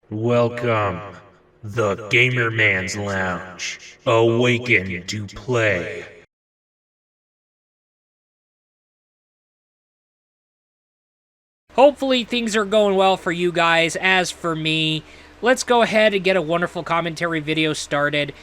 Welcome, the Gamer Man's Lounge. Awaken to play. Hopefully things are going well for you guys. As for me, let's go ahead and get a wonderful commentary video started.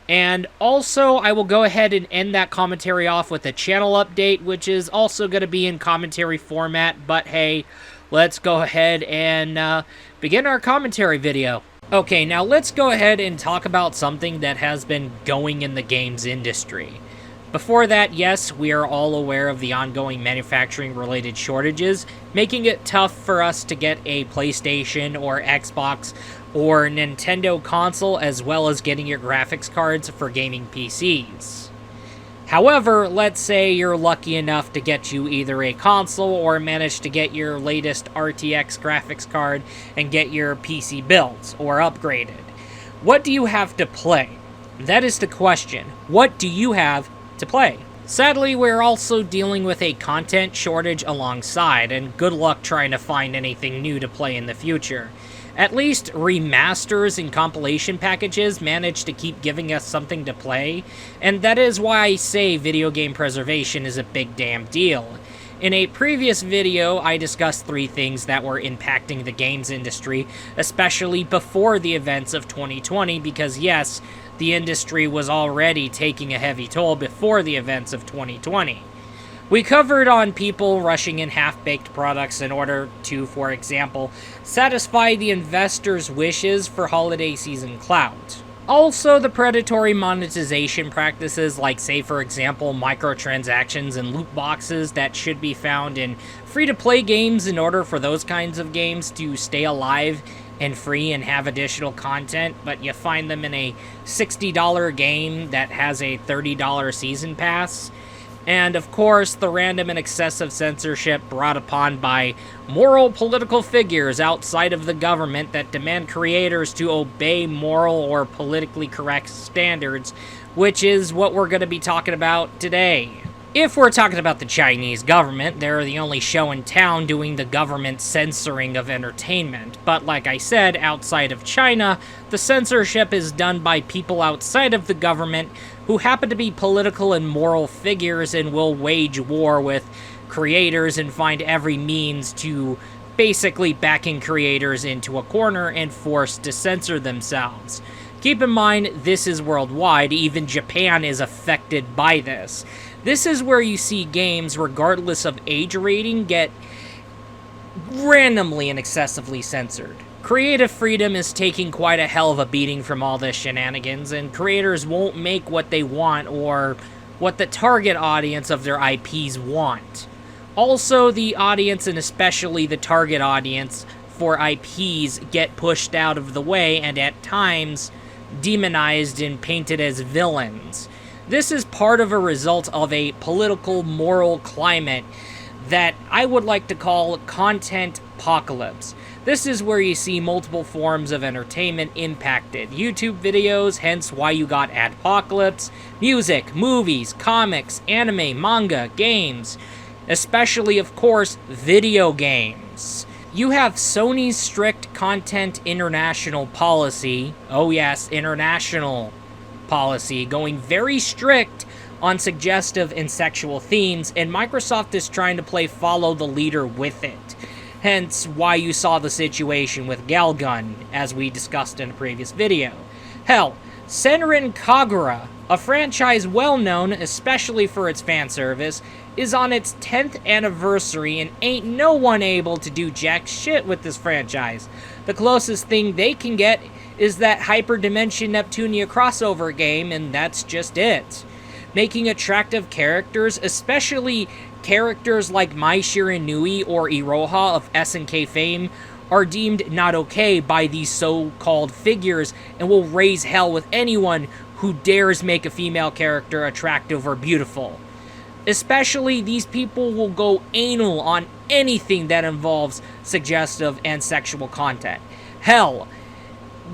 And also, I will go ahead and end that commentary off with a channel update, which is also going to be in commentary format. But hey, let's go ahead and begin our commentary video. Okay, now let's go ahead and talk about something that has been going in the games industry. Before that, yes, we are all aware of the ongoing manufacturing-related shortages, making it tough for us to get a PlayStation or Xbox or Nintendo console, as well as getting your graphics cards for gaming PCs. However, let's say you're lucky enough to get you either a console or manage to get your latest RTX graphics card and get your PC built or upgraded. What do you have to play? That is the question. What do you have to play? Sadly, we're also dealing with a content shortage alongside, and good luck trying to find anything new to play in the future. At least remasters and compilation packages manage to keep giving us something to play, and that is why I say video game preservation is a big damn deal. In a previous video, I discussed 3 things that were impacting the games industry, especially before the events of 2020, because yes, the industry was already taking a heavy toll before the events of 2020. We covered on people rushing in half-baked products in order to, for example, satisfy the investors' wishes for holiday season clout. Also, the predatory monetization practices like, say for example, microtransactions and loot boxes that should be found in free-to-play games in order for those kinds of games to stay alive and free and have additional content, but you find them in a $60 game that has a $30 season pass. And of course, the random and excessive censorship brought upon by moral political figures outside of the government that demand creators to obey moral or politically correct standards, which is what we're going to be talking about today. If we're talking about the Chinese government, they're the only show in town doing the government censoring of entertainment. But like I said, outside of China, the censorship is done by people outside of the government who happen to be political and moral figures and will wage war with creators and find every means to basically backing creators into a corner and force to censor themselves. Keep in mind, this is worldwide. Even Japan is affected by this. This is where you see games, regardless of age rating, get randomly and excessively censored. Creative freedom is taking quite a hell of a beating from all this shenanigans, and creators won't make what they want or what the target audience of their IPs want. Also, the audience, and especially the target audience for IPs, get pushed out of the way and at times demonized and painted as villains. This is part of a result of a political, moral climate that I would like to call Contentpocalypse. This is where you see multiple forms of entertainment impacted. YouTube videos, hence why you got Adpocalypse, music, movies, comics, anime, manga, games, especially, of course, video games. You have Sony's strict content international policy, oh yes, international policy, going very strict on suggestive and sexual themes, and Microsoft is trying to play follow the leader with it. Hence why you saw the situation with Galgun, as we discussed in a previous video. Hell, Senran Kagura, a franchise well known, especially for its fan service, is on its 10th anniversary and ain't no one able to do jack shit with this franchise. The closest thing they can get is that Hyperdimension Neptunia crossover game, and that's just it. Making attractive characters, especially characters like Mai Shiranui or Iroha of SNK fame, are deemed not okay by these so-called figures and will raise hell with anyone who dares make a female character attractive or beautiful. Especially, these people will go anal on anything that involves suggestive and sexual content. Hell,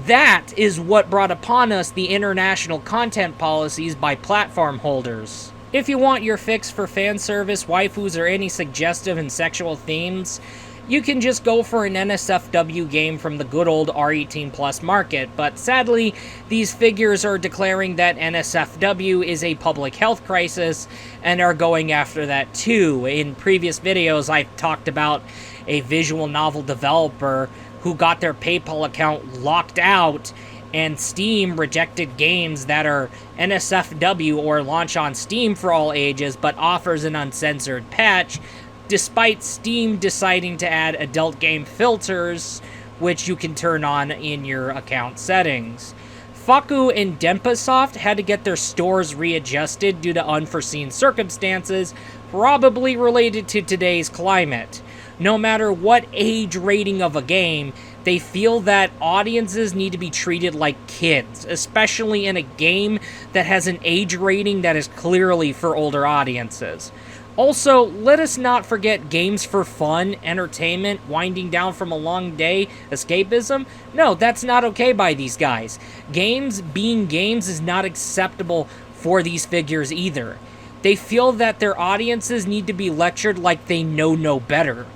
that is what brought upon us the international content policies by platform holders. If you want your fix for fan service, waifus, or any suggestive and sexual themes, you can just go for an NSFW game from the good old R18 Plus market, but sadly, these figures are declaring that NSFW is a public health crisis and are going after that too. In previous videos, I've talked about a visual novel developer who got their PayPal account locked out, and Steam rejected games that are NSFW or launch on Steam for all ages, but offers an uncensored patch, despite Steam deciding to add adult game filters, which you can turn on in your account settings. Faku and Denpasoft had to get their stores readjusted due to unforeseen circumstances, probably related to today's climate. No matter what age rating of a game, they feel that audiences need to be treated like kids, especially in a game that has an age rating that is clearly for older audiences. Also, let us not forget games for fun, entertainment, winding down from a long day, escapism. No, that's not okay by these guys. Games being games is not acceptable for these figures either. They feel that their audiences need to be lectured like they know no better.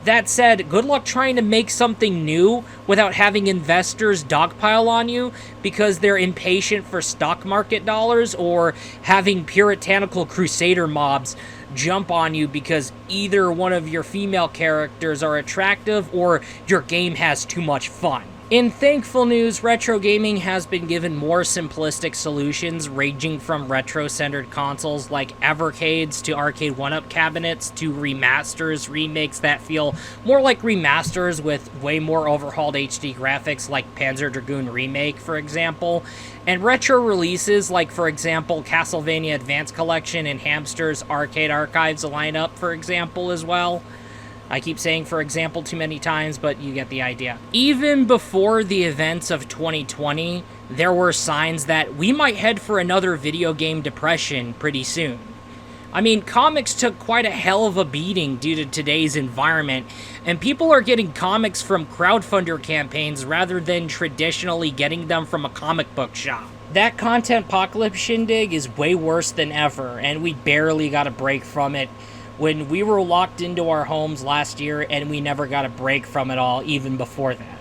That said, good luck trying to make something new without having investors dogpile on you because they're impatient for stock market dollars, or having puritanical crusader mobs jump on you because either one of your female characters are attractive or your game has too much fun. In thankful news, retro gaming has been given more simplistic solutions, ranging from retro-centered consoles like Evercades to arcade 1-up cabinets to remasters, remakes that feel more like remasters with way more overhauled HD graphics like Panzer Dragoon Remake, for example, and retro releases like, for example, Castlevania Advance Collection and Hamster's Arcade Archives lineup, for example, as well. I keep saying for example too many times, but you get the idea. Even before the events of 2020, there were signs that we might head for another video game depression pretty soon. I mean, comics took quite a hell of a beating due to today's environment, and people are getting comics from crowdfunder campaigns rather than traditionally getting them from a comic book shop. That Contentpocalypse shindig is way worse than ever, and we barely got a break from it when we were locked into our homes last year, and we never got a break from it all even before that.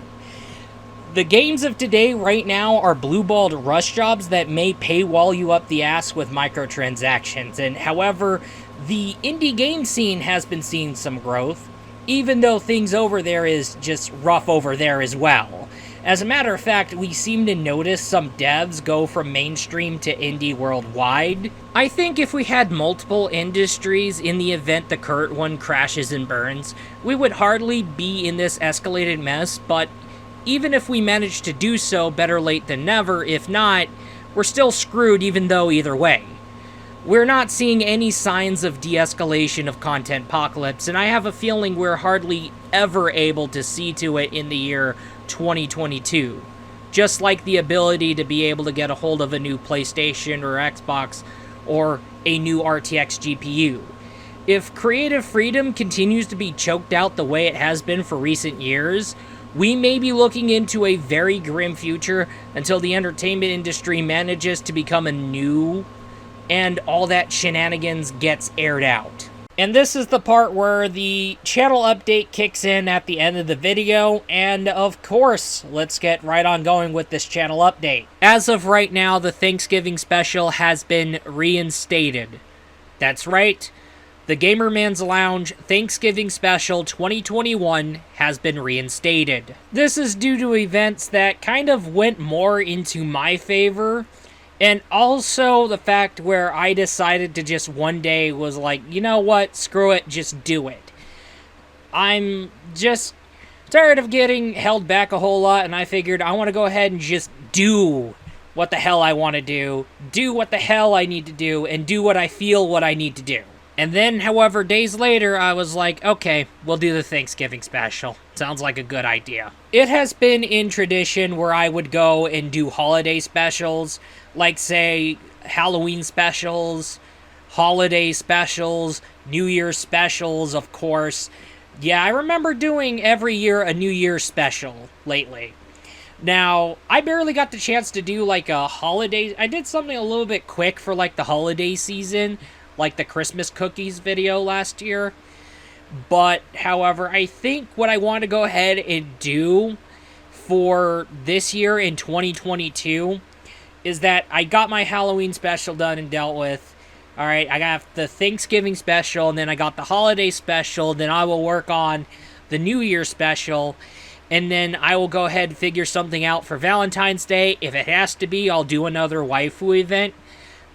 The games of today right now are blue-balled rush jobs that may paywall you up the ass with microtransactions, and however, the indie game scene has been seeing some growth, even though things over there is just rough over there as well. As a matter of fact, we seem to notice some devs go from mainstream to indie worldwide. I think if we had multiple industries in the event the current one crashes and burns, we would hardly be in this escalated mess, but even if we manage to do so, better late than never. If not, we're still screwed either way. We're not seeing any signs of de-escalation of Contentpocalypse, and I have a feeling we're hardly ever able to see to it in the year 2022. Just like the ability to be able to get a hold of a new PlayStation or Xbox or a new RTX GPU. If creative freedom continues to be choked out the way it has been for recent years, we may be looking into a very grim future until the entertainment industry manages to become a new and all that shenanigans gets aired out. And this is the part where the channel update kicks in at the end of the video, and of course, let's get right on going with this channel update. As of right now, the Thanksgiving special has been reinstated. That's right, the Gamerman's Lounge Thanksgiving Special 2021 has been reinstated. This is due to events that kind of went more into my favor, and also the fact where I decided to just one day was like, you know what, screw it, just do it. I'm just tired of getting held back a whole lot, and I figured I want to go ahead and just do what the hell I want to do what the hell I need to do, and do what I feel what I need to do. And then, however, days later, I was like, okay, we'll do the Thanksgiving special. Sounds like a good idea. It has been in tradition where I would go and do holiday specials, like, say, Halloween specials, holiday specials, New Year's specials, of course. Yeah, I remember doing every year a New Year's special lately. Now, I barely got the chance to do, like, a holiday... I did something a little bit quick for, like, the holiday season, like the Christmas cookies video last year. But, however, I think what I want to go ahead and do for this year in 2022 is that I got my Halloween special done and dealt with. Alright, I got the Thanksgiving special, and then I got the holiday special, then I will work on the New Year special, and then I will go ahead and figure something out for Valentine's Day. If it has to be, I'll do another waifu event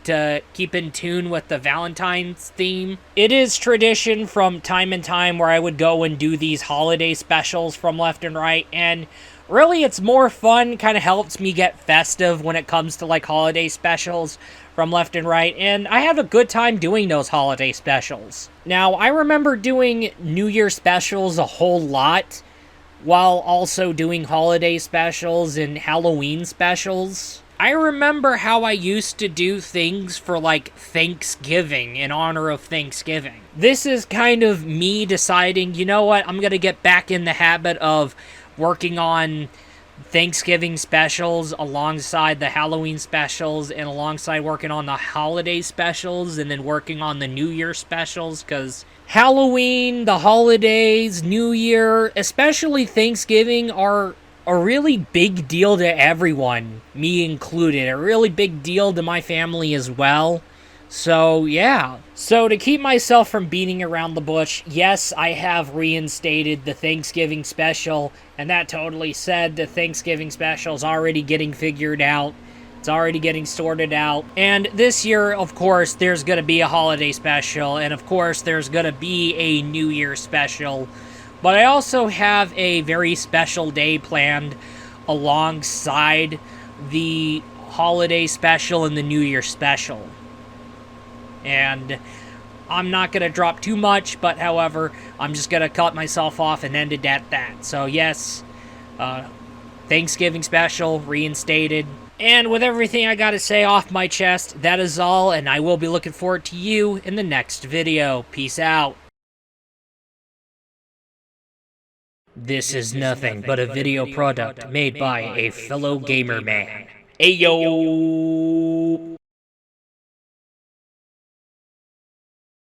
to keep in tune with the Valentine's theme. It is tradition from time and time where I would go and do these holiday specials from left and right, and really it's more fun, kind of helps me get festive when it comes to like holiday specials from left and right, and I have a good time doing those holiday specials. Now, I remember doing New Year specials a whole lot, while also doing holiday specials and Halloween specials. I remember how I used to do things for, like, Thanksgiving, in honor of Thanksgiving. This is kind of me deciding, you know what, I'm gonna get back in the habit of working on Thanksgiving specials alongside the Halloween specials and alongside working on the holiday specials and then working on the New Year specials, because Halloween, the holidays, New Year, especially Thanksgiving, are a really big deal to everyone, me included. A really big deal to my family as well. So, yeah. So, to keep myself from beating around the bush, yes, I have reinstated the Thanksgiving special, and that totally said the Thanksgiving special is already getting figured out. It's already getting sorted out. And this year, of course, there's going to be a holiday special, and of course, there's going to be a New Year special. But I also have a very special day planned alongside the holiday special and the New Year special. And I'm not going to drop too much, but however, I'm just going to cut myself off and end it at that. So yes, Thanksgiving special reinstated. And with everything I got to say off my chest, that is all, and I will be looking forward to you in the next video. Peace out. This is nothing but a video product made by a fellow gamer man. Ayo!